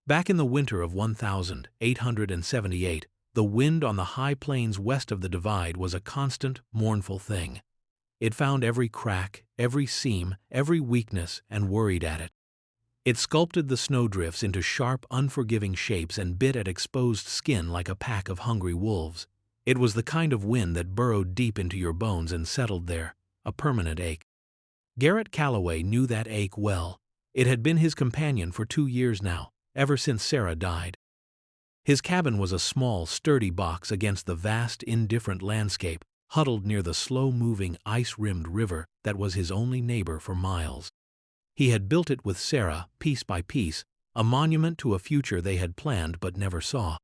Back in the winter of 1878, the wind on the high plains west of the divide was a constant, mournful thing. It found every crack, every seam, every weakness, and worried at it. It sculpted the snowdrifts into sharp, unforgiving shapes and bit at exposed skin like a pack of hungry wolves. It was the kind of wind that burrowed deep into your bones and settled there, a permanent ache. Garrett Calloway knew that ache well. It had been his companion for 2 years now, ever since Sarah died. His cabin was a small, sturdy box against the vast, indifferent landscape, huddled near the slow-moving, ice-rimmed river that was his only neighbor for miles. He had built it with Sarah, piece by piece, a monument to a future they had planned but never saw.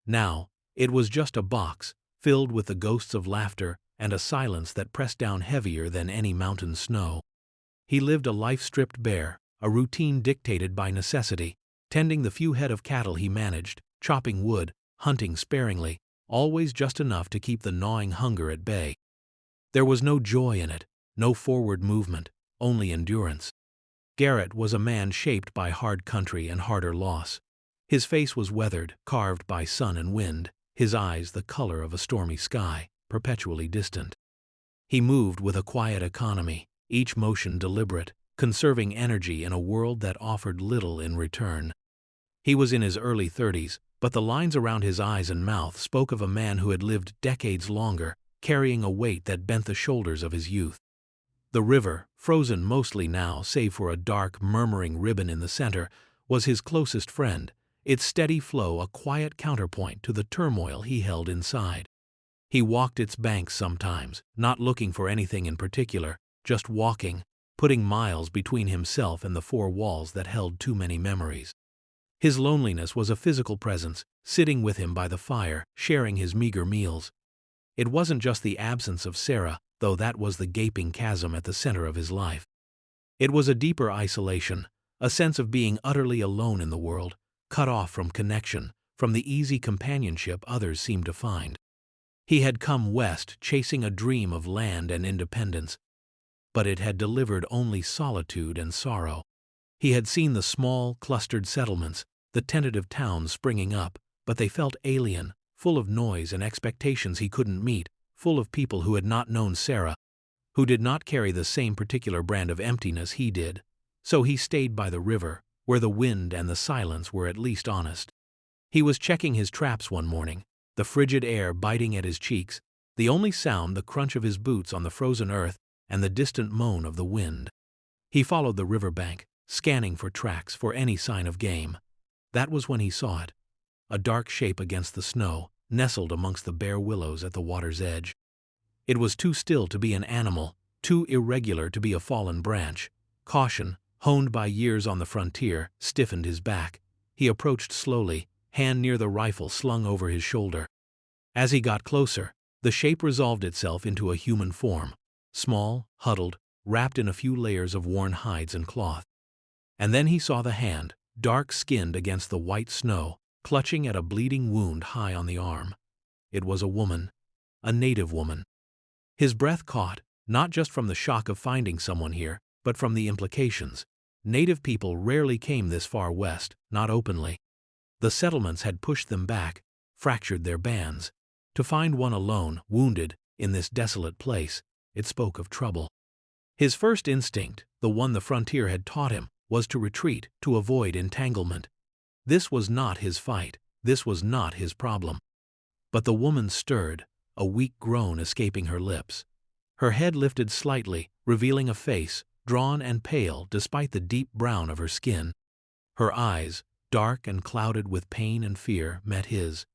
Now, it was just a box, filled with the ghosts of laughter and a silence that pressed down heavier than any mountain snow. He lived a life stripped bare, a routine dictated by necessity, tending the few head of cattle he managed, chopping wood, hunting sparingly, always just enough to keep the gnawing hunger at bay. There was no joy in it, no forward movement, only endurance. Garrett was a man shaped by hard country and harder loss. His face was weathered, carved by sun and wind, his eyes the color of a stormy sky, perpetually distant. He moved with a quiet economy, each motion deliberate, conserving energy in a world that offered little in return. He was in his early 30s, but the lines around his eyes and mouth spoke of a man who had lived decades longer, carrying a weight that bent the shoulders of his youth. The river, frozen mostly now save for a dark, murmuring ribbon in the center, was his closest friend, its steady flow a quiet counterpoint to the turmoil he held inside. He walked its banks sometimes, not looking for anything in particular, just walking, putting miles between himself and the four walls that held too many memories. His loneliness was a physical presence, sitting with him by the fire, sharing his meager meals. It wasn't just the absence of Sarah, though that was the gaping chasm at the center of his life. It was a deeper isolation, a sense of being utterly alone in the world, cut off from connection, from the easy companionship others seemed to find. He had come west chasing a dream of land and independence, but it had delivered only solitude and sorrow. He had seen the small, clustered settlements, the tentative towns springing up, but they felt alien, full of noise and expectations he couldn't meet, full of people who had not known Sarah, who did not carry the same particular brand of emptiness he did. So he stayed by the river, where the wind and the silence were at least honest. He was checking his traps one morning, the frigid air biting at his cheeks, the only sound the crunch of his boots on the frozen earth and the distant moan of the wind. He followed the riverbank, scanning for tracks, for any sign of game. That was when he saw it, a dark shape against the snow, nestled amongst the bare willows at the water's edge. It was too still to be an animal, too irregular to be a fallen branch. Caution, honed by years on the frontier, stiffened his back. He approached slowly, hand near the rifle slung over his shoulder. As he got closer, the shape resolved itself into a human form, small, huddled, wrapped in a few layers of worn hides and cloth. And then he saw the hand, dark-skinned against the white snow, clutching at a bleeding wound high on the arm. It was a woman, a native woman. His breath caught, not just from the shock of finding someone here, but from the implications. Native people rarely came this far west, not openly. The settlements had pushed them back, fractured their bands. To find one alone, wounded, in this desolate place, it spoke of trouble. His first instinct, the one the frontier had taught him, was to retreat, to avoid entanglement. This was not his fight, this was not his problem. But the woman stirred, a weak groan escaping her lips. Her head lifted slightly, revealing a face, drawn and pale despite the deep brown of her skin. Her eyes, dark and clouded with pain and fear, met his.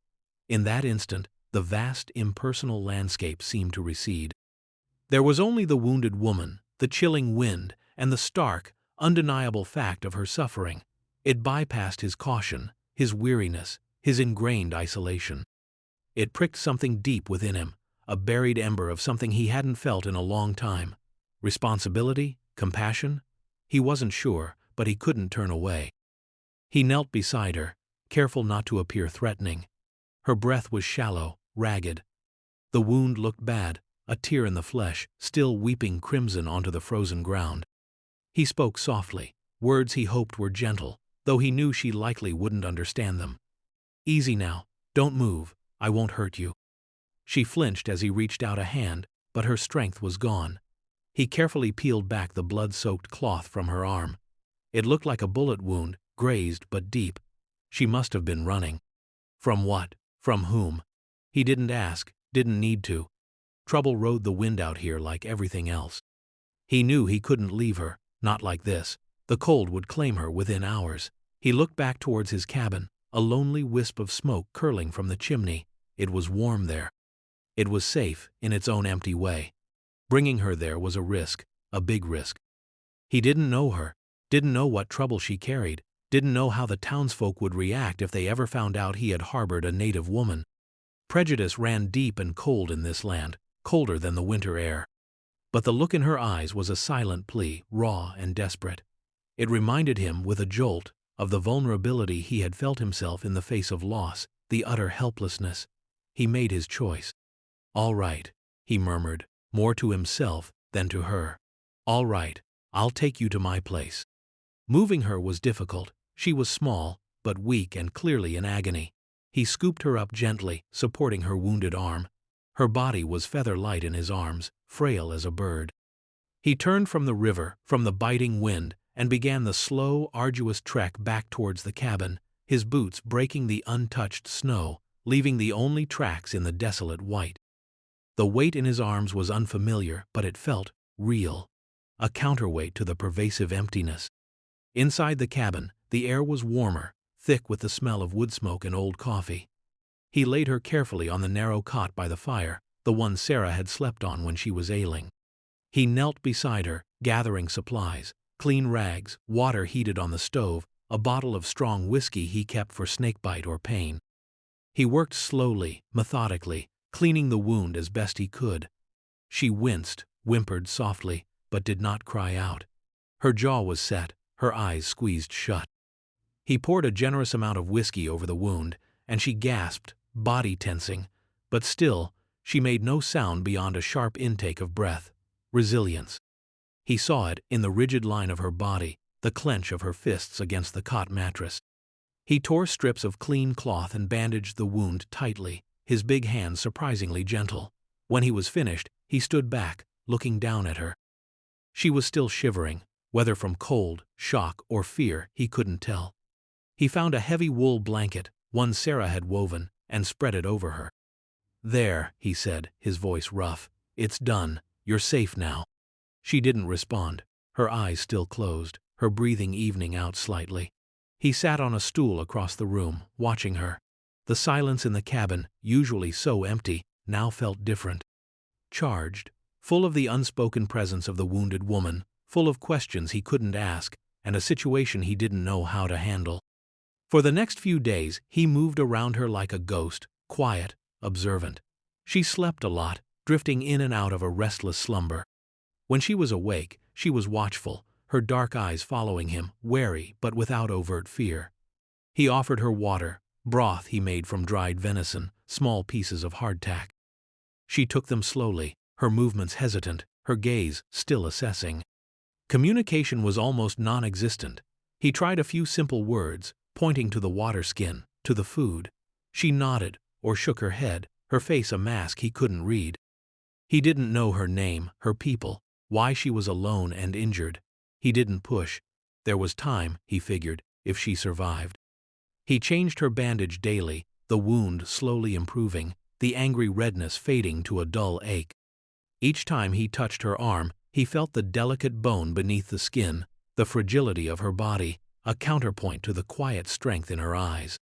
In that instant, the vast, impersonal landscape seemed to recede. There was only the wounded woman, the chilling wind, and the stark, undeniable fact of her suffering. It bypassed his caution, his weariness, his ingrained isolation. It pricked something deep within him, a buried ember of something he hadn't felt in a long time. Responsibility? Compassion? He wasn't sure, but he couldn't turn away. He knelt beside her, careful not to appear threatening. Her breath was shallow, ragged. The wound looked bad, a tear in the flesh, still weeping crimson onto the frozen ground. He spoke softly, words he hoped were gentle, though he knew she likely wouldn't understand them. "Easy now, don't move, I won't hurt you." She flinched as he reached out a hand, but her strength was gone. He carefully peeled back the blood-soaked cloth from her arm. It looked like a bullet wound, grazed but deep. She must have been running. From what? From whom? He didn't ask, didn't need to. Trouble rode the wind out here like everything else. He knew he couldn't leave her, not like this. The cold would claim her within hours. He looked back towards his cabin, a lonely wisp of smoke curling from the chimney. It was warm there. It was safe, in its own empty way. Bringing her there was a risk, a big risk. He didn't know her, didn't know what trouble she carried, didn't know how the townsfolk would react if they ever found out he had harbored a native woman. Prejudice ran deep and cold in this land, colder than the winter air. But the look in her eyes was a silent plea, raw and desperate. It reminded him, with a jolt, of the vulnerability he had felt himself in the face of loss, the utter helplessness. He made his choice. "All right," he murmured, more to himself than to her. "All right, I'll take you to my place." Moving her was difficult. She was small, but weak and clearly in agony. He scooped her up gently, supporting her wounded arm. Her body was feather-light in his arms, frail as a bird. He turned from the river, from the biting wind, and began the slow, arduous trek back towards the cabin, his boots breaking the untouched snow, leaving the only tracks in the desolate white. The weight in his arms was unfamiliar, but it felt real, a counterweight to the pervasive emptiness. Inside the cabin, the air was warmer, thick with the smell of wood smoke and old coffee. He laid her carefully on the narrow cot by the fire, the one Sarah had slept on when she was ailing. He knelt beside her, gathering supplies, clean rags, water heated on the stove, a bottle of strong whiskey he kept for snakebite or pain. He worked slowly, methodically, cleaning the wound as best he could. She winced, whimpered softly, but did not cry out. Her jaw was set, her eyes squeezed shut. He poured a generous amount of whiskey over the wound, and she gasped, body tensing, but still, she made no sound beyond a sharp intake of breath. Resilience. He saw it in the rigid line of her body, the clench of her fists against the cot mattress. He tore strips of clean cloth and bandaged the wound tightly, his big hands surprisingly gentle. When he was finished, he stood back, looking down at her. She was still shivering, whether from cold, shock, or fear, he couldn't tell. He found a heavy wool blanket, one Sarah had woven, and spread it over her. "There," he said, his voice rough. "It's done. You're safe now." She didn't respond, her eyes still closed, her breathing evening out slightly. He sat on a stool across the room, watching her. The silence in the cabin, usually so empty, now felt different. Charged, full of the unspoken presence of the wounded woman, full of questions he couldn't ask, and a situation he didn't know how to handle. For the next few days, he moved around her like a ghost, quiet, observant. She slept a lot, drifting in and out of a restless slumber. When she was awake, she was watchful, her dark eyes following him, wary but without overt fear. He offered her water, broth he made from dried venison, small pieces of hardtack. She took them slowly, her movements hesitant, her gaze still assessing. Communication was almost non-existent. He tried a few simple words, pointing to the water skin, to the food. She nodded, or shook her head, her face a mask he couldn't read. He didn't know her name, her people, why she was alone and injured. He didn't push. There was time, he figured, if she survived. He changed her bandage daily, the wound slowly improving, the angry redness fading to a dull ache. Each time he touched her arm, he felt the delicate bone beneath the skin, the fragility of her body, a counterpoint to the quiet strength in her eyes.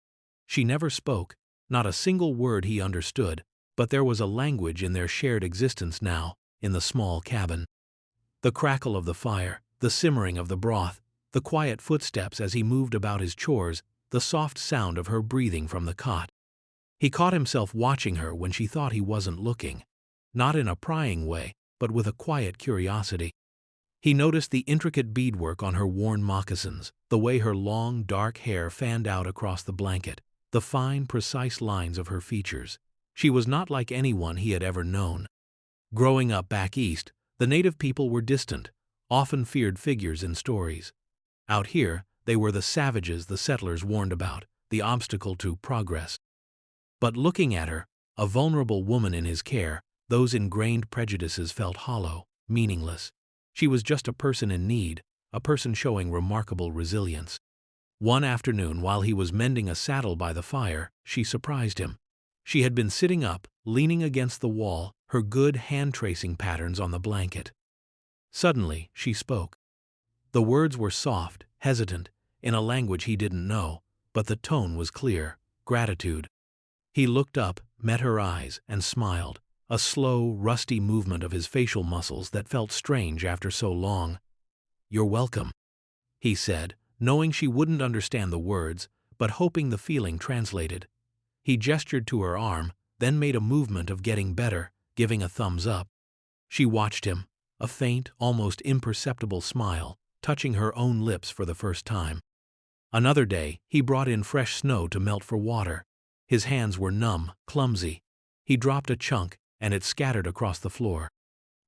She never spoke, not a single word he understood, but there was a language in their shared existence now, in the small cabin. The crackle of the fire, the simmering of the broth, the quiet footsteps as he moved about his chores, the soft sound of her breathing from the cot. He caught himself watching her when she thought he wasn't looking, not in a prying way, but with a quiet curiosity. He noticed the intricate beadwork on her worn moccasins, the way her long, dark hair fanned out across the blanket, the fine, precise lines of her features. She was not like anyone he had ever known. Growing up back east, the native people were distant, often feared figures in stories. Out here, They were the savages the settlers warned about, the obstacle to progress. But looking at her, a vulnerable woman in his care, those ingrained prejudices felt hollow, meaningless. She was just a person in need, a person showing remarkable resilience. One afternoon, while he was mending a saddle by the fire, she surprised him. She had been sitting up, leaning against the wall, her good hand-tracing patterns on the blanket. Suddenly, she spoke. The words were soft, hesitant, in a language he didn't know, but the tone was clear: gratitude. He looked up, met her eyes, and smiled, a slow, rusty movement of his facial muscles that felt strange after so long. "You're welcome," he said, knowing she wouldn't understand the words, but hoping the feeling translated. He gestured to her arm, then made a movement of getting better, giving a thumbs up. She watched him, a faint, almost imperceptible smile, touching her own lips for the first time. Another day, he brought in fresh snow to melt for water. His hands were numb, clumsy. He dropped a chunk, and it scattered across the floor.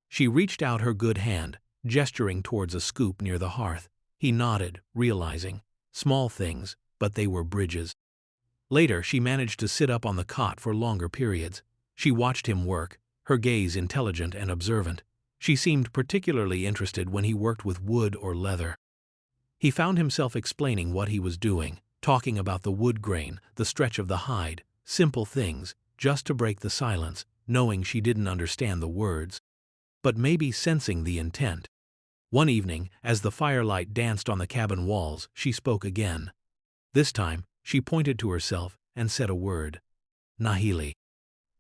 She reached out her good hand, gesturing towards a scoop near the hearth. He nodded, realizing. Small things, but they were bridges. Later, she managed to sit up on the cot for longer periods. She watched him work, her gaze intelligent and observant. She seemed particularly interested when he worked with wood or leather. He found himself explaining what he was doing, talking about the wood grain, the stretch of the hide, simple things, just to break the silence, knowing she didn't understand the words, but maybe sensing the intent. One evening, as the firelight danced on the cabin walls, she spoke again. This time, she pointed to herself and said a word. "Nahili."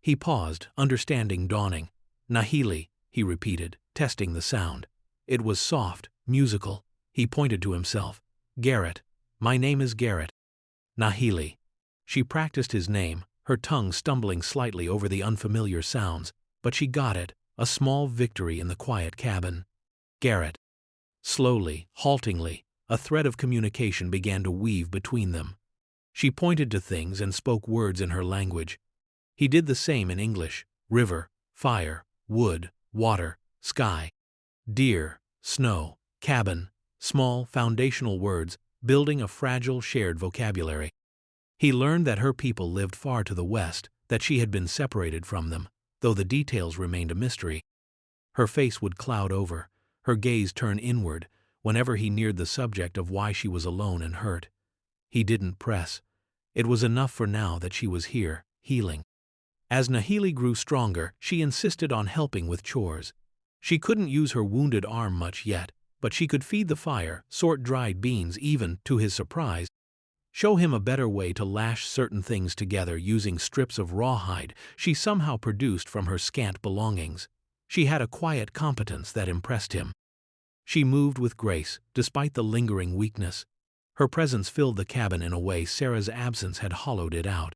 He paused, understanding dawning. "Nahili," he repeated, testing the sound. It was soft, musical. He pointed to himself. "Garrett. My name is Garrett. Nahili." She practiced his name, her tongue stumbling slightly over the unfamiliar sounds, but she got it, a small victory in the quiet cabin. Garrett. Slowly, haltingly, a thread of communication began to weave between them. She pointed to things and spoke words in her language. He did the same in English: river, fire, wood, water, sky, deer, snow, cabin, small foundational words, building a fragile shared vocabulary. He learned that her people lived far to the west, that she had been separated from them, though the details remained a mystery. Her face would cloud over, her gaze turn inward, whenever he neared the subject of why she was alone and hurt. He didn't press. It was enough for now that she was here, healing. As Nahili grew stronger, she insisted on helping with chores. She couldn't use her wounded arm much yet, but she could feed the fire, sort dried beans, even, to his surprise, show him a better way to lash certain things together using strips of rawhide she somehow produced from her scant belongings. She had a quiet competence that impressed him. She moved with grace, despite the lingering weakness. Her presence filled the cabin in a way Sarah's absence had hollowed it out.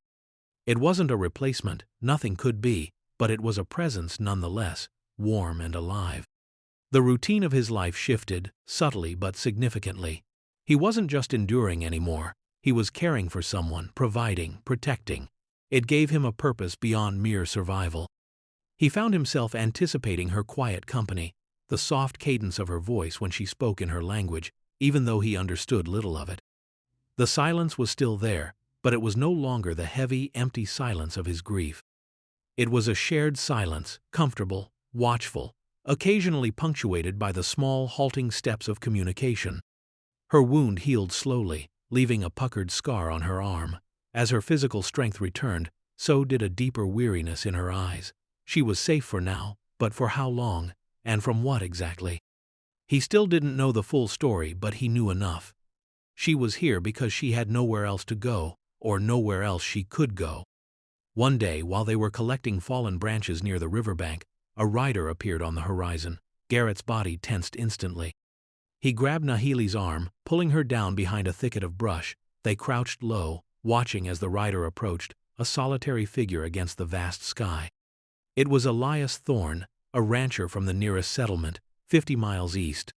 It wasn't a replacement, nothing could be, but it was a presence nonetheless, warm and alive. The routine of his life shifted, subtly but significantly. He wasn't just enduring anymore. He was caring for someone, providing, protecting. It gave him a purpose beyond mere survival. He found himself anticipating her quiet company, the soft cadence of her voice when she spoke in her language, even though he understood little of it. The silence was still there, but it was no longer the heavy, empty silence of his grief. It was a shared silence, comfortable, watchful, occasionally punctuated by the small, halting steps of communication. Her wound healed slowly, leaving a puckered scar on her arm. As her physical strength returned, so did a deeper weariness in her eyes. She was safe for now, but for how long, and from what exactly? He still didn't know the full story, but he knew enough. She was here because she had nowhere else to go, or nowhere else she could go. One day, while they were collecting fallen branches near the riverbank, a rider appeared on the horizon. Garrett's body tensed instantly. He grabbed Nahili's arm, pulling her down behind a thicket of brush. They crouched low, watching as the rider approached, a solitary figure against the vast sky. It was Elias Thorne, a rancher from the nearest settlement, 50 miles east.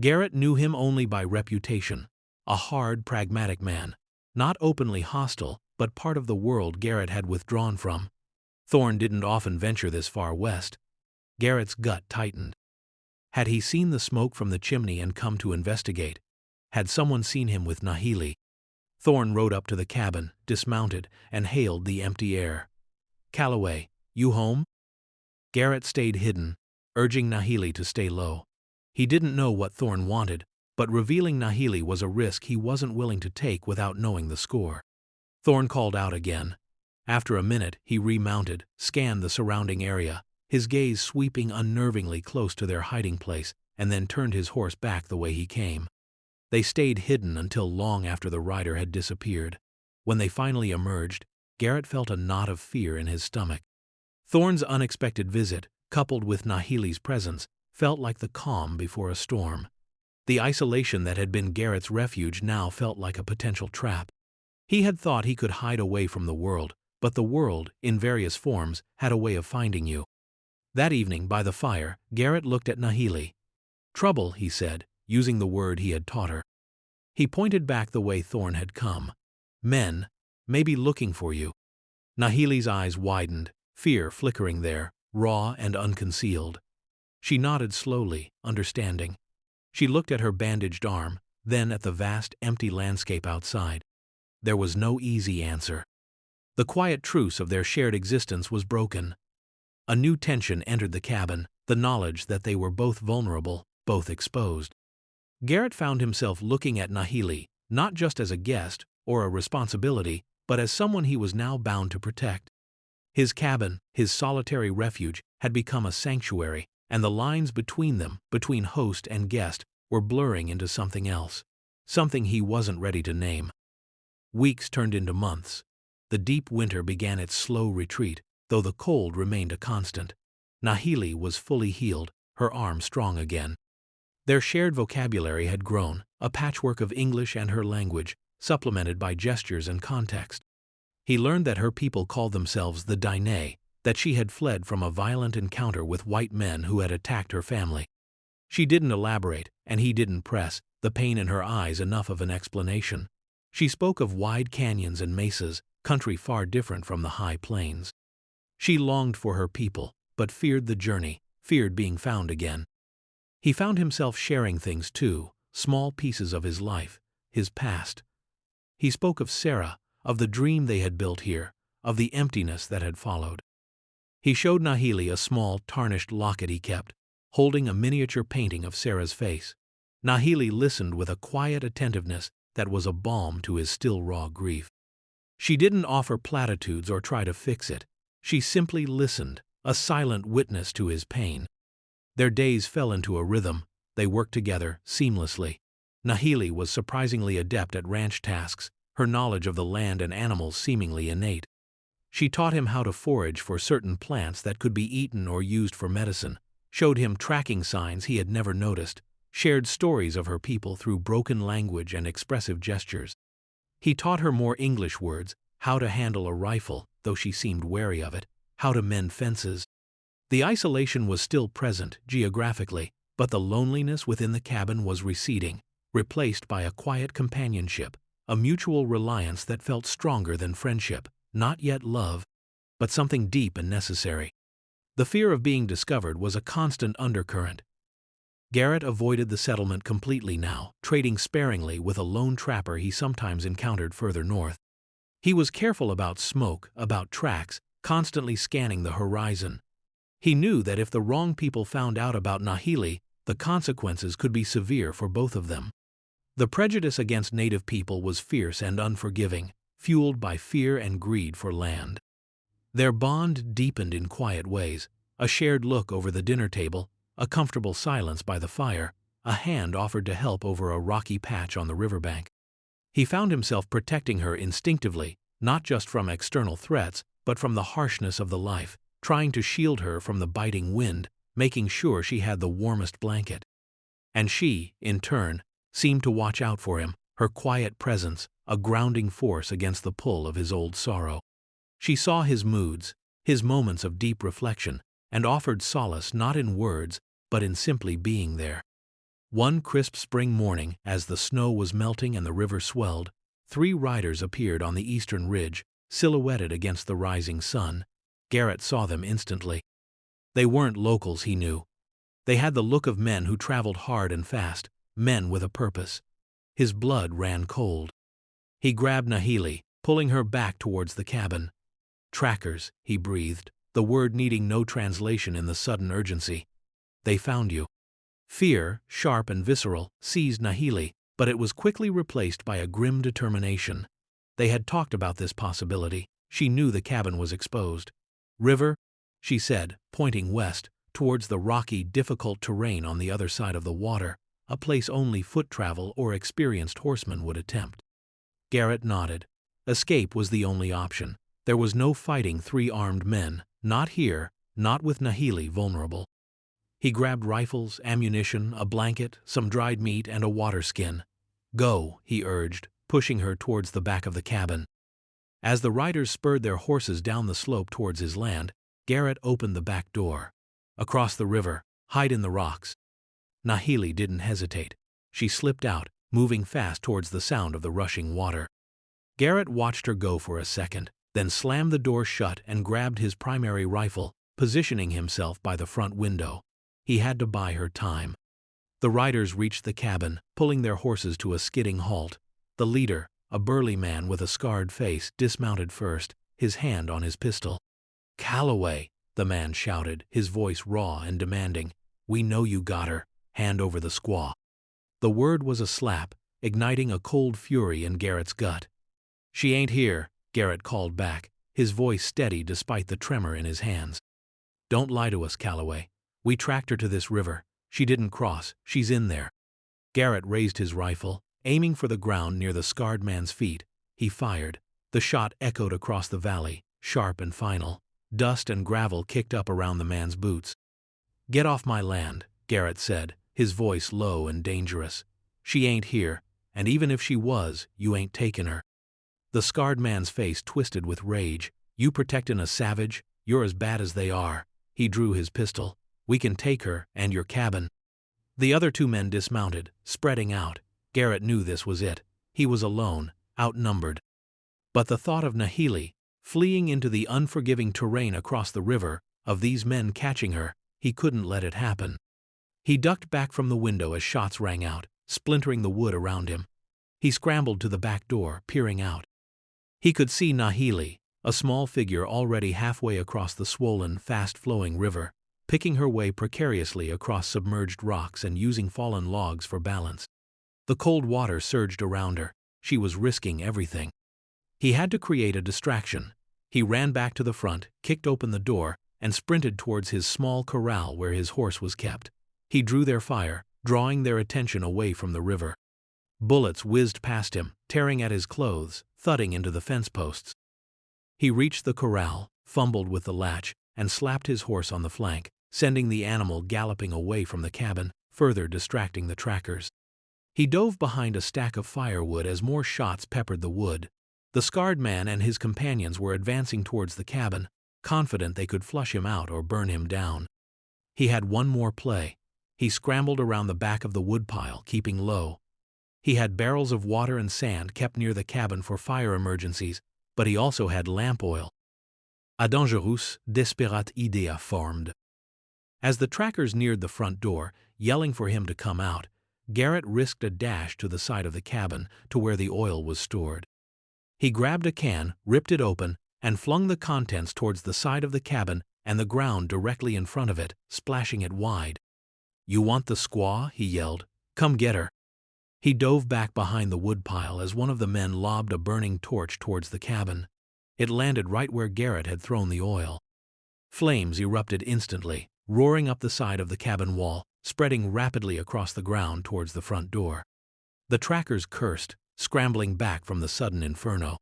Garrett knew him only by reputation, a hard, pragmatic man, not openly hostile, but part of the world Garrett had withdrawn from. Thorne didn't often venture this far west. Garrett's gut tightened. Had he seen the smoke from the chimney and come to investigate? Had someone seen him with Nahili? Thorn rode up to the cabin, dismounted, and hailed the empty air. "Calloway, you home?" Garrett stayed hidden, urging Nahili to stay low. He didn't know what Thorn wanted, but revealing Nahili was a risk he wasn't willing to take without knowing the score. Thorn called out again. After a minute, he remounted, scanned the surrounding area, his gaze sweeping unnervingly close to their hiding place, and then turned his horse back the way he came. They stayed hidden until long after the rider had disappeared. When they finally emerged, Garrett felt a knot of fear in his stomach. Thorn's unexpected visit, coupled with Nahili's presence, felt like the calm before a storm. The isolation that had been Garrett's refuge now felt like a potential trap. He had thought he could hide away from the world, but the world, in various forms, had a way of finding you. That evening, by the fire, Garrett looked at Nahili. "Trouble," he said, using the word he had taught her. He pointed back the way Thorn had come. "Men, maybe looking for you." Nahili's eyes widened, fear flickering there, raw and unconcealed. She nodded slowly, understanding. She looked at her bandaged arm, then at the vast, empty landscape outside. There was no easy answer. The quiet truce of their shared existence was broken. A new tension entered the cabin, the knowledge that they were both vulnerable, both exposed. Garrett found himself looking at Nahili, not just as a guest or a responsibility, but as someone he was now bound to protect. His cabin, his solitary refuge, had become a sanctuary, and the lines between them, between host and guest, were blurring into something else, something he wasn't ready to name. Weeks turned into months. The deep winter began its slow retreat, though the cold remained a constant. Nahili was fully healed, her arm strong again. Their shared vocabulary had grown, a patchwork of English and her language, supplemented by gestures and context. He learned that her people called themselves the Daine, that she had fled from a violent encounter with white men who had attacked her family. She didn't elaborate, and he didn't press, the pain in her eyes enough of an explanation. She spoke of wide canyons and mesas, country far different from the high plains. She longed for her people, but feared the journey, feared being found again. He found himself sharing things too, small pieces of his life, his past. He spoke of Sarah, of the dream they had built here, of the emptiness that had followed. He showed Nahili a small, tarnished locket he kept, holding a miniature painting of Sarah's face. Nahili listened with a quiet attentiveness that was a balm to his still raw grief. She didn't offer platitudes or try to fix it. She simply listened, a silent witness to his pain. Their days fell into a rhythm. They worked together, seamlessly. Nahili was surprisingly adept at ranch tasks, her knowledge of the land and animals seemingly innate. She taught him how to forage for certain plants that could be eaten or used for medicine, showed him tracking signs he had never noticed, shared stories of her people through broken language and expressive gestures. He taught her more English words, how to handle a rifle, though she seemed wary of it, how to mend fences. The isolation was still present, geographically, but the loneliness within the cabin was receding, replaced by a quiet companionship, a mutual reliance that felt stronger than friendship, not yet love, but something deep and necessary. The fear of being discovered was a constant undercurrent. Garrett avoided the settlement completely now, trading sparingly with a lone trapper he sometimes encountered further north. He was careful about smoke, about tracks, constantly scanning the horizon. He knew that if the wrong people found out about Nahili, the consequences could be severe for both of them. The prejudice against native people was fierce and unforgiving, fueled by fear and greed for land. Their bond deepened in quiet ways, a shared look over the dinner table, a comfortable silence by the fire, a hand offered to help over a rocky patch on the riverbank. He found himself protecting her instinctively, not just from external threats, but from the harshness of the life, trying to shield her from the biting wind, making sure she had the warmest blanket. And she, in turn, seemed to watch out for him, her quiet presence, a grounding force against the pull of his old sorrow. She saw his moods, his moments of deep reflection, and offered solace not in words, but in simply being there. One crisp spring morning, as the snow was melting and the river swelled, 3 riders appeared on the eastern ridge, silhouetted against the rising sun. Garrett saw them instantly. They weren't locals, he knew. They had the look of men who traveled hard and fast, men with a purpose. His blood ran cold. He grabbed Nahili, pulling her back towards the cabin. "Trackers," he breathed, the word needing no translation in the sudden urgency. "They found you." Fear, sharp and visceral, seized Nahili, but it was quickly replaced by a grim determination. They had talked about this possibility. She knew the cabin was exposed. "River," she said, pointing west, towards the rocky, difficult terrain on the other side of the water, a place only foot travel or experienced horsemen would attempt. Garrett nodded. Escape was the only option. There was no fighting 3 armed men, not here, not with Nahili vulnerable. He grabbed rifles, ammunition, a blanket, some dried meat, and a water skin. "Go," he urged, pushing her towards the back of the cabin. As the riders spurred their horses down the slope towards his land, Garrett opened the back door. "Across the river, hide in the rocks." Nahili didn't hesitate. She slipped out, moving fast towards the sound of the rushing water. Garrett watched her go for a second, then slammed the door shut and grabbed his primary rifle, positioning himself by the front window. He had to buy her time. The riders reached the cabin, pulling their horses to a skidding halt. The leader, a burly man with a scarred face, dismounted first, his hand on his pistol. "Calloway," the man shouted, his voice raw and demanding. "We know you got her. Hand over the squaw." The word was a slap, igniting a cold fury in Garrett's gut. "She ain't here," Garrett called back, his voice steady despite the tremor in his hands. "Don't lie to us, Calloway. We tracked her to this river. She didn't cross. She's in there." Garrett raised his rifle, aiming for the ground near the scarred man's feet. He fired. The shot echoed across the valley, sharp and final. Dust and gravel kicked up around the man's boots. "Get off my land," Garrett said, his voice low and dangerous. "She ain't here, and even if she was, you ain't taking her." The scarred man's face twisted with rage. "You protecting a savage? You're as bad as they are." He drew his pistol. "We can take her, and your cabin." The other 2 men dismounted, spreading out. Garrett knew this was it. He was alone, outnumbered. But the thought of Nahili, fleeing into the unforgiving terrain across the river, of these men catching her, he couldn't let it happen. He ducked back from the window as shots rang out, splintering the wood around him. He scrambled to the back door, peering out. He could see Nahili, a small figure already halfway across the swollen, fast-flowing river, picking her way precariously across submerged rocks and using fallen logs for balance. The cold water surged around her. She was risking everything. He had to create a distraction. He ran back to the front, kicked open the door, and sprinted towards his small corral where his horse was kept. He drew their fire, drawing their attention away from the river. Bullets whizzed past him, tearing at his clothes, thudding into the fence posts. He reached the corral, fumbled with the latch, and slapped his horse on the flank, sending the animal galloping away from the cabin, further distracting the trackers. He dove behind a stack of firewood as more shots peppered the wood. The scarred man and his companions were advancing towards the cabin, confident they could flush him out or burn him down. He had one more play. He scrambled around the back of the woodpile, keeping low. He had barrels of water and sand kept near the cabin for fire emergencies, but he also had lamp oil. A dangereuse, desperate idea formed. As the trackers neared the front door, yelling for him to come out, Garrett risked a dash to the side of the cabin to where the oil was stored. He grabbed a can, ripped it open, and flung the contents towards the side of the cabin and the ground directly in front of it, splashing it wide. "You want the squaw?" he yelled. "Come get her." He dove back behind the woodpile as one of the men lobbed a burning torch towards the cabin. It landed right where Garrett had thrown the oil. Flames erupted instantly, roaring up the side of the cabin wall, spreading rapidly across the ground towards the front door. The trackers cursed, scrambling back from the sudden inferno.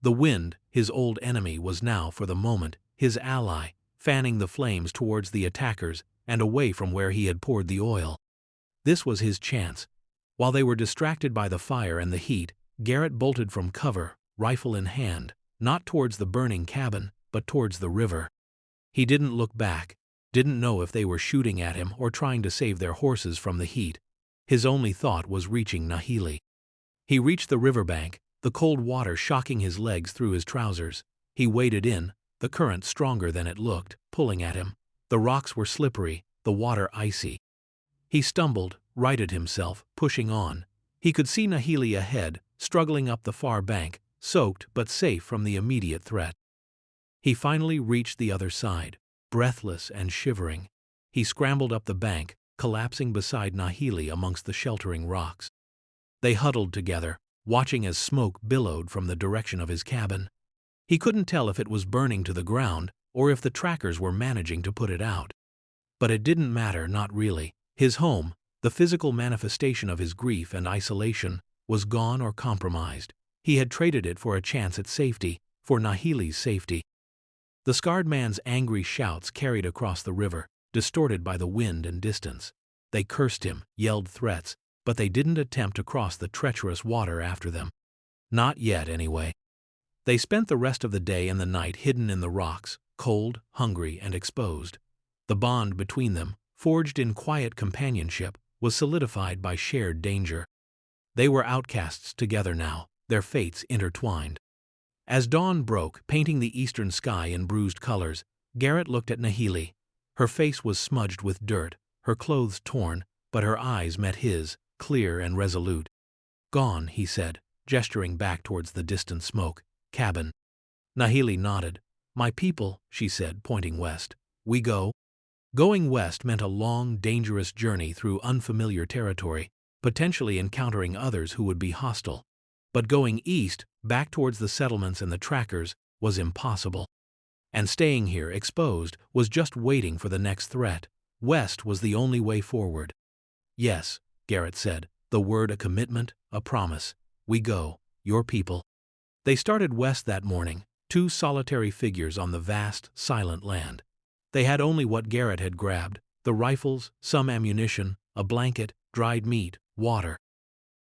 The wind, his old enemy, was now, for the moment, his ally, fanning the flames towards the attackers and away from where he had poured the oil. This was his chance. While they were distracted by the fire and the heat, Garrett bolted from cover, rifle in hand, not towards the burning cabin, but towards the river. He didn't look back, didn't know if they were shooting at him or trying to save their horses from the heat. His only thought was reaching Nahili. He reached the riverbank, the cold water shocking his legs through his trousers. He waded in, the current stronger than it looked, pulling at him. The rocks were slippery, the water icy. He stumbled, righted himself, pushing on. He could see Nahili ahead, struggling up the far bank, soaked but safe from the immediate threat. He finally reached the other side, breathless and shivering. He scrambled up the bank, collapsing beside Nahili amongst the sheltering rocks. They huddled together, watching as smoke billowed from the direction of his cabin. He couldn't tell if it was burning to the ground or if the trackers were managing to put it out. But it didn't matter, not really. His home, the physical manifestation of his grief and isolation, was gone or compromised. He had traded it for a chance at safety, for Nahili's safety. The scarred man's angry shouts carried across the river, distorted by the wind and distance. They cursed him, yelled threats, but they didn't attempt to cross the treacherous water after them. Not yet, anyway. They spent the rest of the day and the night hidden in the rocks, cold, hungry, and exposed. The bond between them, forged in quiet companionship, was solidified by shared danger. They were outcasts together now, their fates intertwined. As dawn broke, painting the eastern sky in bruised colors, Garrett looked at Nahili. Her face was smudged with dirt, her clothes torn, but her eyes met his, clear and resolute. "Gone," he said, gesturing back towards the distant smoke. "Cabin." Nahili nodded. "My people," she said, pointing west. "We go?" Going west meant a long, dangerous journey through unfamiliar territory, potentially encountering others who would be hostile. But going east, back towards the settlements and the trackers, was impossible. And staying here, exposed, was just waiting for the next threat. West was the only way forward. "Yes," Garrett said, the word a commitment, a promise. "We go, your people." They started west that morning, two solitary figures on the vast, silent land. They had only what Garrett had grabbed: the rifles, some ammunition, a blanket, dried meat, water.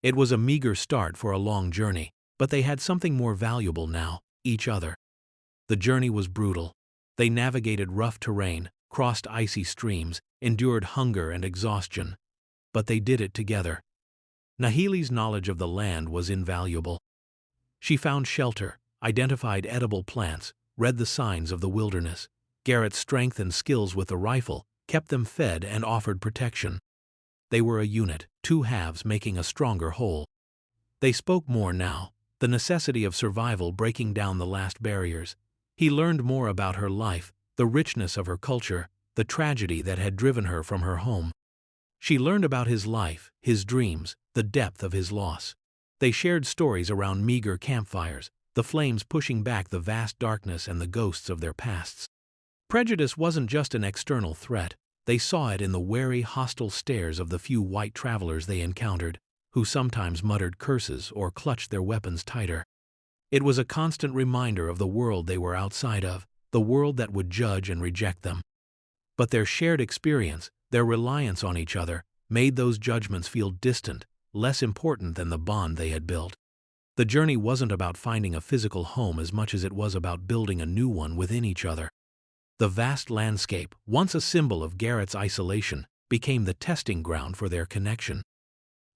It was a meager start for a long journey, but they had something more valuable now: each other. The journey was brutal. They navigated rough terrain, crossed icy streams, endured hunger and exhaustion. But they did it together. Nahili's knowledge of the land was invaluable. She found shelter, identified edible plants, read the signs of the wilderness. Garrett's strength and skills with the rifle kept them fed and offered protection. They were a unit, two halves making a stronger whole. They spoke more now, the necessity of survival breaking down the last barriers. He learned more about her life, the richness of her culture, the tragedy that had driven her from her home. She learned about his life, his dreams, the depth of his loss. They shared stories around meager campfires, the flames pushing back the vast darkness and the ghosts of their pasts. Prejudice wasn't just an external threat. They saw it in the wary, hostile stares of the few white travelers they encountered, who sometimes muttered curses or clutched their weapons tighter. It was a constant reminder of the world they were outside of, the world that would judge and reject them. But their shared experience, their reliance on each other, made those judgments feel distant, less important than the bond they had built. The journey wasn't about finding a physical home as much as it was about building a new one within each other. The vast landscape, once a symbol of Garrett's isolation, became the testing ground for their connection.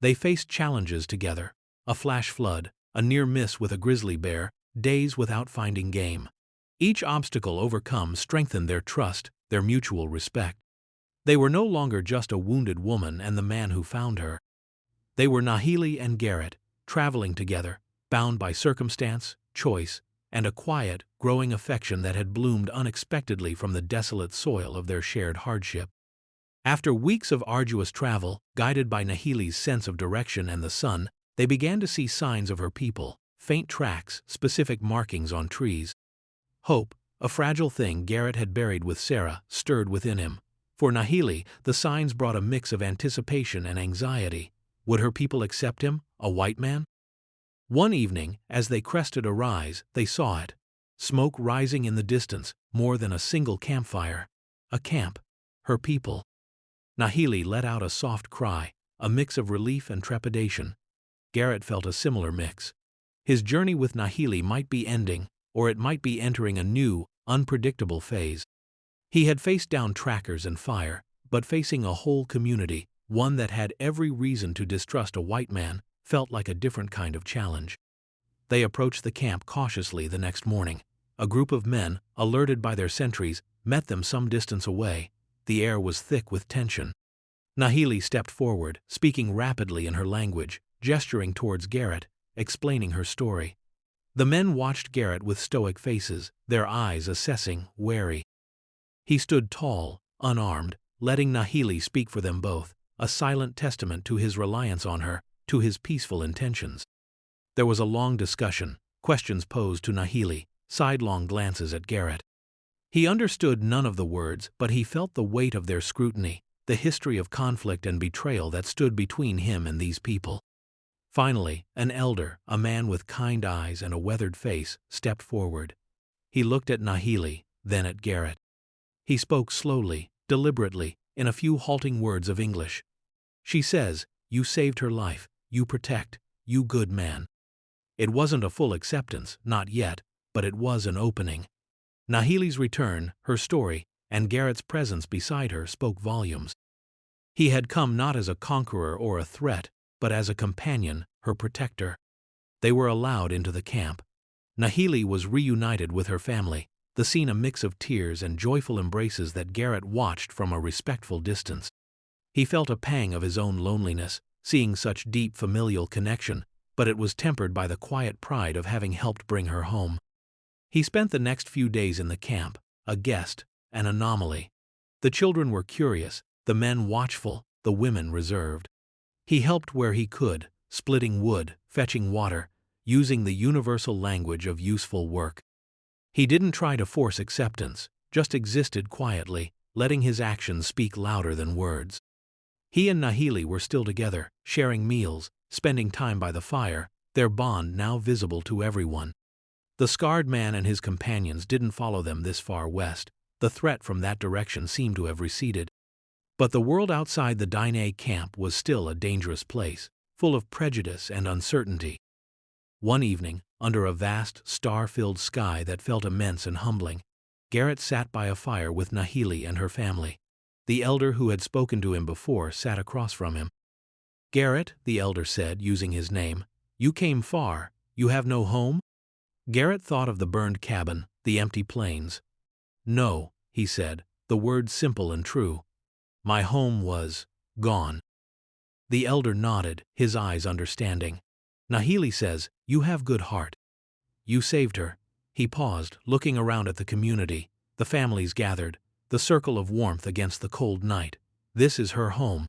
They faced challenges together: a flash flood, a near miss with a grizzly bear, days without finding game. Each obstacle overcome strengthened their trust, their mutual respect. They were no longer just a wounded woman and the man who found her. They were Nahili and Garrett, traveling together, bound by circumstance, choice, and a quiet, growing affection that had bloomed unexpectedly from the desolate soil of their shared hardship. After weeks of arduous travel, guided by Nahili's sense of direction and the sun, they began to see signs of her people, faint tracks, specific markings on trees. Hope, a fragile thing Garrett had buried with Sarah, stirred within him. For Nahili, the signs brought a mix of anticipation and anxiety. Would her people accept him, a white man? One evening, as they crested a rise, they saw it. Smoke rising in the distance, more than a single campfire. A camp. Her people. Nahili let out a soft cry, a mix of relief and trepidation. Garrett felt a similar mix. His journey with Nahili might be ending, or it might be entering a new, unpredictable phase. He had faced down trackers and fire, but facing a whole community, one that had every reason to distrust a white man, felt like a different kind of challenge. They approached the camp cautiously the next morning. A group of men, alerted by their sentries, met them some distance away. The air was thick with tension. Nahili stepped forward, speaking rapidly in her language, gesturing towards Garrett, explaining her story. The men watched Garrett with stoic faces, their eyes assessing, wary. He stood tall, unarmed, letting Nahili speak for them both, a silent testament to his reliance on her, to his peaceful intentions. There was a long discussion, questions posed to Nahili, sidelong glances at Garrett. He understood none of the words, but he felt the weight of their scrutiny, the history of conflict and betrayal that stood between him and these people. Finally, an elder, a man with kind eyes and a weathered face, stepped forward. He looked at Nahili, then at Garrett. He spoke slowly, deliberately, in a few halting words of English. "She says, you saved her life, you protect, you good man." It wasn't a full acceptance, not yet, but it was an opening. Nahili's return, her story, and Garrett's presence beside her spoke volumes. He had come not as a conqueror or a threat, but as a companion, her protector. They were allowed into the camp. Nahili was reunited with her family, the scene a mix of tears and joyful embraces that Garrett watched from a respectful distance. He felt a pang of his own loneliness, seeing such deep familial connection, but it was tempered by the quiet pride of having helped bring her home. He spent the next few days in the camp, a guest, an anomaly. The children were curious, the men watchful, the women reserved. He helped where he could, splitting wood, fetching water, using the universal language of useful work. He didn't try to force acceptance, just existed quietly, letting his actions speak louder than words. He and Nahili were still together, sharing meals, spending time by the fire, their bond now visible to everyone. The scarred man and his companions didn't follow them this far west. The threat from that direction seemed to have receded. But the world outside the Dine camp was still a dangerous place, full of prejudice and uncertainty. One evening, under a vast, star-filled sky that felt immense and humbling, Garrett sat by a fire with Nahili and her family. The elder who had spoken to him before sat across from him. "Garrett," the elder said, using his name, "you came far. You have no home?" Garrett thought of the burned cabin, the empty plains. "No," he said, the words simple and true. "My home was gone." The elder nodded, his eyes understanding. "Nahili says, you have good heart. You saved her." He paused, looking around at the community, the families gathered, the circle of warmth against the cold night. "This is her home.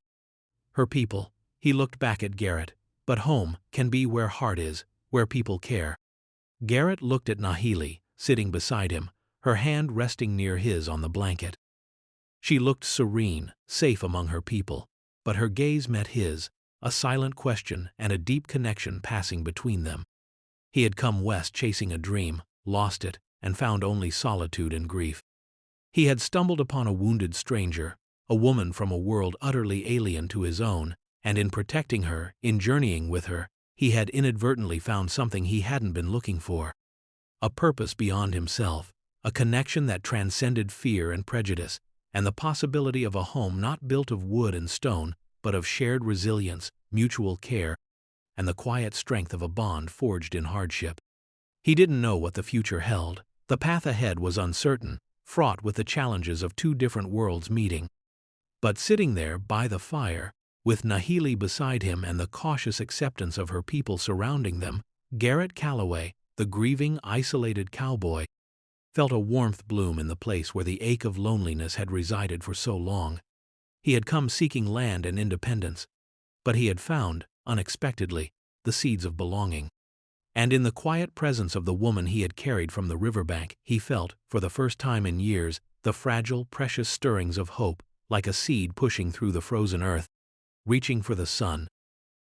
Her people." He looked back at Garrett. "But home can be where heart is, where people care." Garrett looked at Nahili, sitting beside him, her hand resting near his on the blanket. She looked serene, safe among her people, but her gaze met his, a silent question and a deep connection passing between them. He had come west chasing a dream, lost it, and found only solitude and grief. He had stumbled upon a wounded stranger, a woman from a world utterly alien to his own, and in protecting her, in journeying with her, he had inadvertently found something he hadn't been looking for. A purpose beyond himself, a connection that transcended fear and prejudice, and the possibility of a home not built of wood and stone, but of shared resilience, mutual care, and the quiet strength of a bond forged in hardship. He didn't know what the future held. The path ahead was uncertain, fraught with the challenges of two different worlds meeting. But sitting there by the fire, with Nahili beside him and the cautious acceptance of her people surrounding them, Garrett Calloway, the grieving, isolated cowboy, felt a warmth bloom in the place where the ache of loneliness had resided for so long. He had come seeking land and independence, but he had found, unexpectedly, the seeds of belonging. And in the quiet presence of the woman he had carried from the riverbank, he felt, for the first time in years, the fragile, precious stirrings of hope, like a seed pushing through the frozen earth, reaching for the sun,